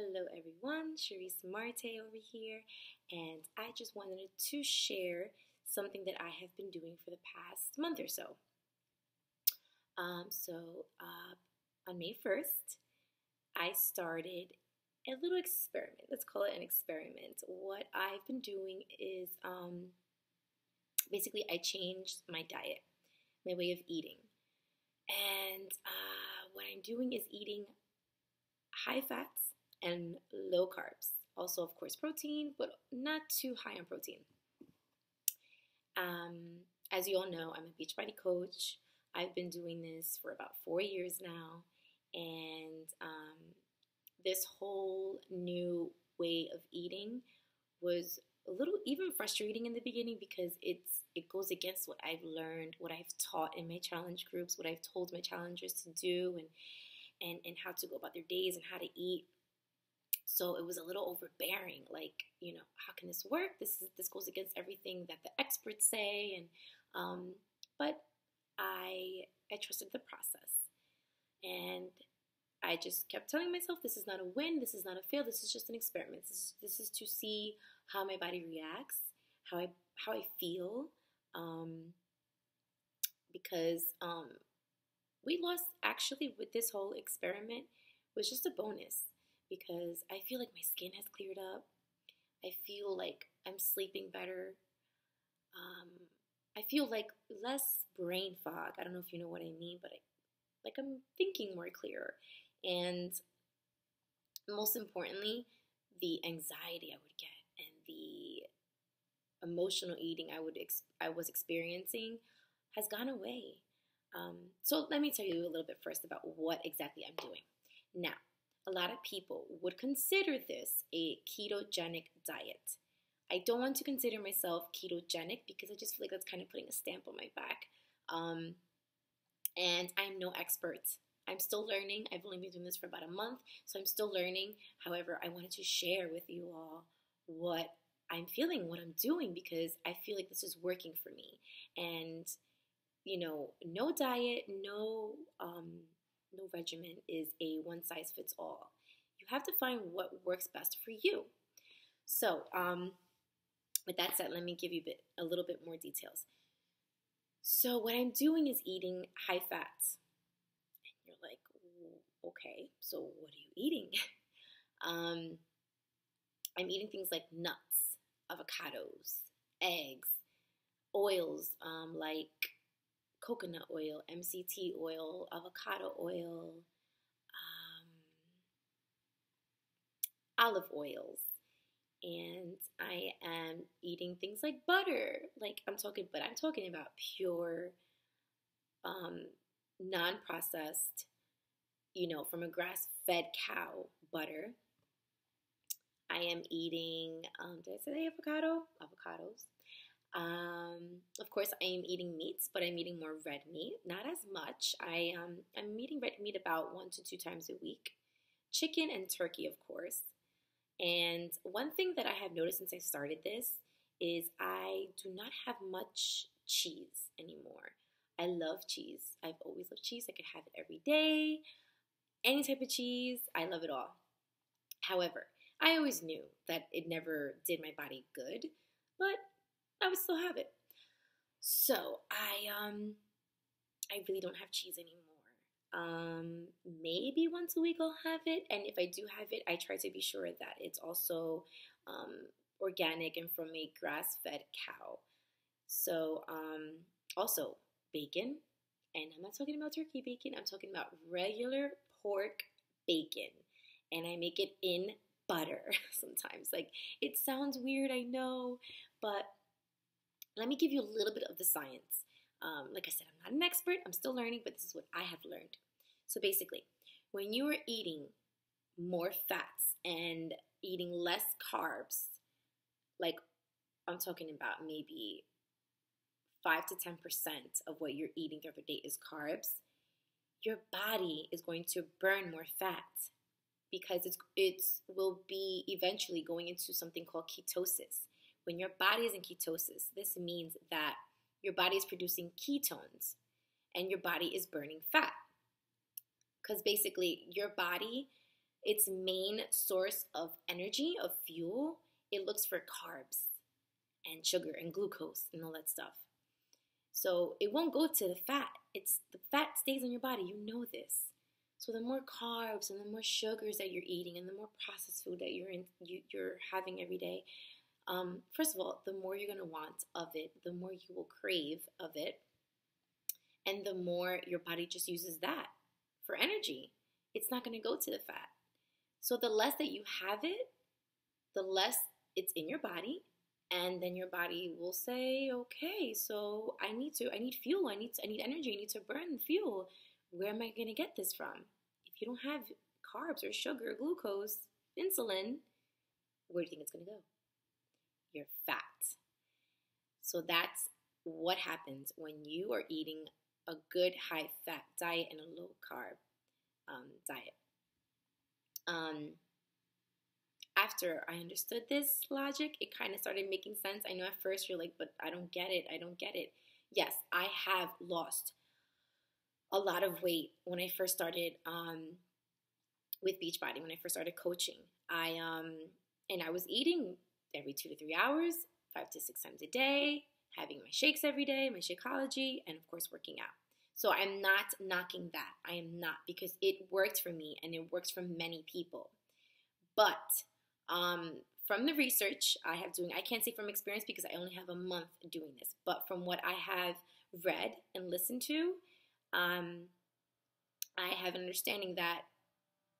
Hello everyone, Charisse Marte over here, and I just wanted to share something that I have been doing for the past month or so. On May 1st, I started a little experiment. Let's call it an experiment. What I've been doing is basically I changed my diet, my way of eating. And what I'm doing is eating high fats and low carbs. Also, of course, protein, but not too high on protein. As you all know, I'm a Beachbody coach. I've been doing this for about 4 years now. And this whole new way of eating was a little even frustrating in the beginning because it goes against what I've learned, what I've taught in my challenge groups, what I've told my challengers to do, and how to go about their days and how to eat. So it was a little overbearing, like, how can this work? This goes against everything that the experts say, but I trusted the process, and I just kept telling myself, this is not a win, this is not a fail, this is just an experiment. This is to see how my body reacts, how I feel, because weight loss actually with this whole experiment was just a bonus because I feel like my skin has cleared up. I feel like I'm sleeping better. I feel like less brain fog. I don't know if you know what I mean, but I'm thinking more clear. And most importantly, the anxiety I would get and the emotional eating I was experiencing has gone away. So let me tell you a little bit first about what exactly I'm doing. Now, a lot of people would consider this a ketogenic diet. I don't want to consider myself ketogenic because I just feel like that's kind of putting a stamp on my back. And I'm no expert. I'm still learning. I've only been doing this for about a month, so I'm still learning. However, I wanted to share with you all what I'm feeling, what I'm doing, because I feel like this is working for me. And no diet, no regimen is a one size fits all. You have to find what works best for you. So, with that said, let me give you a little bit more details. So, what I'm doing is eating high fats. And you're like, okay, so what are you eating? I'm eating things like nuts, avocados, eggs, oils, like coconut oil, MCT oil, avocado oil, olive oils, and I am eating things like butter. I'm talking about pure, non-processed, from a grass-fed cow butter. I am eating, did I say avocado? Avocados. Of course, I am eating meats, but I'm eating more red meat, not as much. I'm eating red meat about 1 to 2 times a week. Chicken and turkey, of course. And one thing that I have noticed since I started this is I do not have much cheese anymore. I love cheese. I've always loved cheese. I could have it every day. Any type of cheese, I love it all. However, I always knew that it never did my body good, but I would still have it. So I really don't have cheese anymore. Maybe once a week I'll have it, and if I do have it, I try to be sure that it's also organic and from a grass-fed cow. So also bacon, and I'm not talking about turkey bacon, I'm talking about regular pork bacon, and I make it in butter sometimes. It sounds weird, I know, but let me give you a little bit of the science. Like I said, I'm not an expert, I'm still learning, but this is what I have learned. So basically, when you are eating more fats and eating less carbs, like I'm talking about maybe 5 to 10% of what you're eating the other day is carbs, your body is going to burn more fat because it will be eventually going into something called ketosis. When your body is in ketosis, this means that your body is producing ketones and your body is burning fat. Because basically your body its main source of energy, of fuel, it looks for carbs and sugar and glucose and all that stuff. So it won't go to the fat. It's the fat stays in your body. You know this. So the more carbs and the more sugars that you're eating and the more processed food that you're having every day, first of all, the more you're gonna want of it, the more you will crave of it, and the more your body just uses that for energy. It's not gonna go to the fat. So the less that you have it, the less it's in your body, and then your body will say, okay, so I need fuel, I need energy, I need to burn fuel. Where am I gonna get this from? If you don't have carbs or sugar, glucose, insulin, where do you think it's gonna go? Your fat. So that's what happens when you are eating a good high fat diet and a low carb diet. After I understood this logic, it kind of started making sense. I know at first you're like, but I don't get it. Yes, I have lost a lot of weight when I first started with Beachbody, when I first started coaching. And I was eating every 2 to 3 hours, 5 to 6 times a day, having my shakes every day, my Shakeology, and of course working out. So I'm not knocking that. I am not, because it worked for me and it works for many people. But from the research I have doing, I can't say from experience because I only have a month doing this, but from what I have read and listened to, I have an understanding that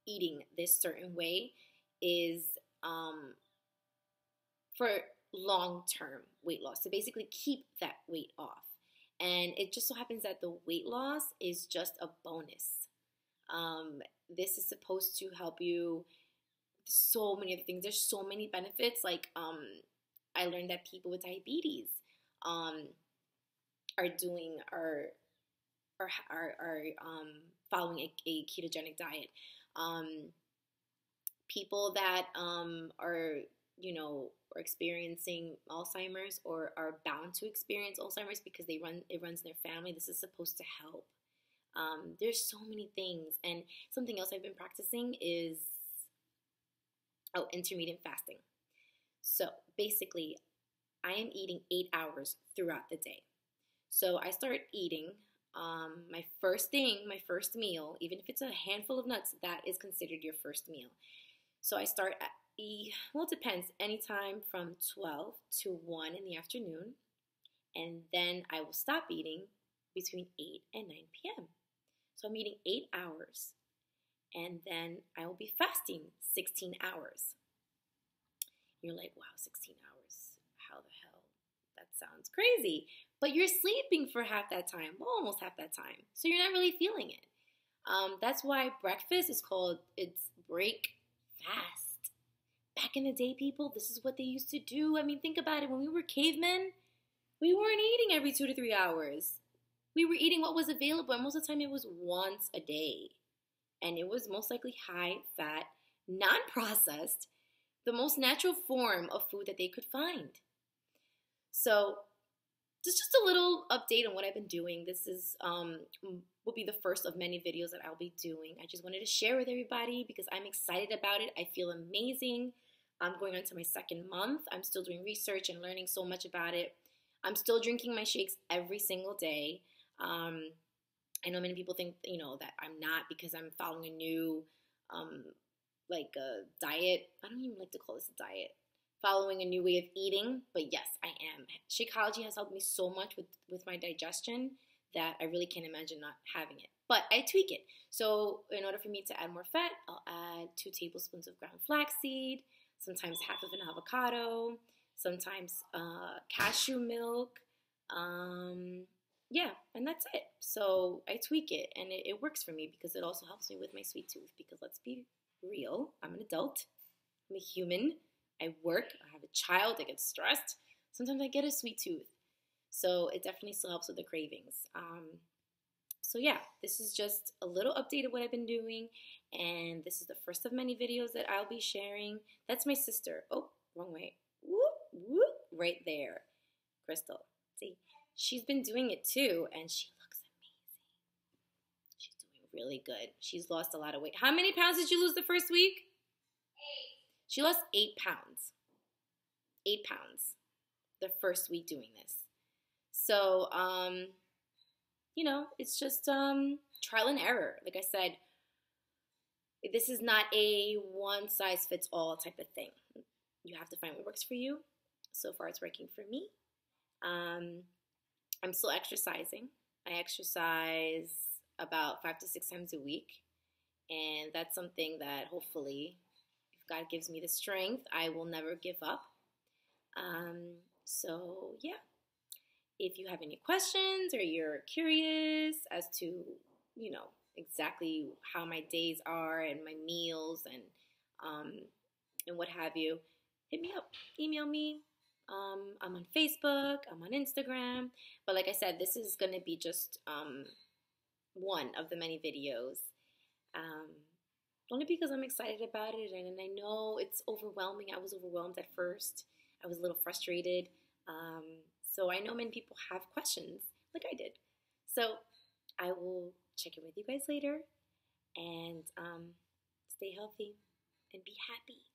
eating this certain way is for long-term weight loss, to basically keep that weight off. And it just so happens that the weight loss is just a bonus. This is supposed to help you so many other things. There's so many benefits. Like I learned that people with diabetes are following a ketogenic diet. People that are experiencing Alzheimer's or are bound to experience Alzheimer's because it runs in their family. This is supposed to help. There's so many things. And something else I've been practicing is intermittent fasting. So basically, I am eating 8 hours throughout the day. So I start eating my first meal, even if it's a handful of nuts, that is considered your first meal. So I start at, it depends, anytime from 12 to 1 in the afternoon, and then I will stop eating between 8 and 9 p.m. So I'm eating 8 hours, and then I will be fasting 16 hours. You're like, wow, 16 hours, how the hell? That sounds crazy. But you're sleeping for half that time, almost half that time, so you're not really feeling it. That's why breakfast is called, it's break fast. Back in the day, people, this is what they used to do. I mean, think about it. When we were cavemen, we weren't eating every 2 to 3 hours. We were eating what was available, and most of the time it was once a day. And it was most likely high fat, non-processed, the most natural form of food that they could find. So just a little update on what I've been doing. This is will be the first of many videos that I'll be doing. I just wanted to share with everybody because I'm excited about it. I feel amazing. I'm going on to my second month. I'm still doing research and learning so much about it. I'm still drinking my shakes every single day. I know many people think, that I'm not, because I'm following a new, diet. I don't even like to call this a diet. Following a new way of eating, but yes, I am. Shakeology has helped me so much with my digestion that I really can't imagine not having it. But I tweak it. So in order for me to add more fat, I'll add 2 tablespoons of ground flaxseed, sometimes half of an avocado, sometimes cashew milk. Yeah, and that's it. So I tweak it, and it works for me because it also helps me with my sweet tooth. Because let's be real, I'm an adult. I'm a human. I work. I have a child. I get stressed. Sometimes I get a sweet tooth. So it definitely still helps with the cravings. So yeah, this is just a little update of what I've been doing. And this is the first of many videos that I'll be sharing. That's my sister. Oh, wrong way. Whoop, whoop, right there. Crystal. See, she's been doing it too, and she looks amazing. She's doing really good. She's lost a lot of weight. How many pounds did you lose the first week? 8. She lost 8 pounds. 8 pounds the first week doing this. So, you know, it's just trial and error. Like I said, this is not a one-size-fits-all type of thing. You have to find what works for you. So far, it's working for me. I'm still exercising. I exercise about 5 to 6 times a week. And that's something that hopefully, if God gives me the strength, I will never give up. So, yeah. If you have any questions or you're curious as to, you know, exactly how my days are and my meals and what have you, hit me up. Email me. I'm on Facebook. I'm on Instagram. But like I said, this is going to be just one of the many videos. Only because I'm excited about it, and I know it's overwhelming. I was overwhelmed at first. I was a little frustrated. So I know many people have questions, like I did. So I will check in with you guys later, and stay healthy and be happy.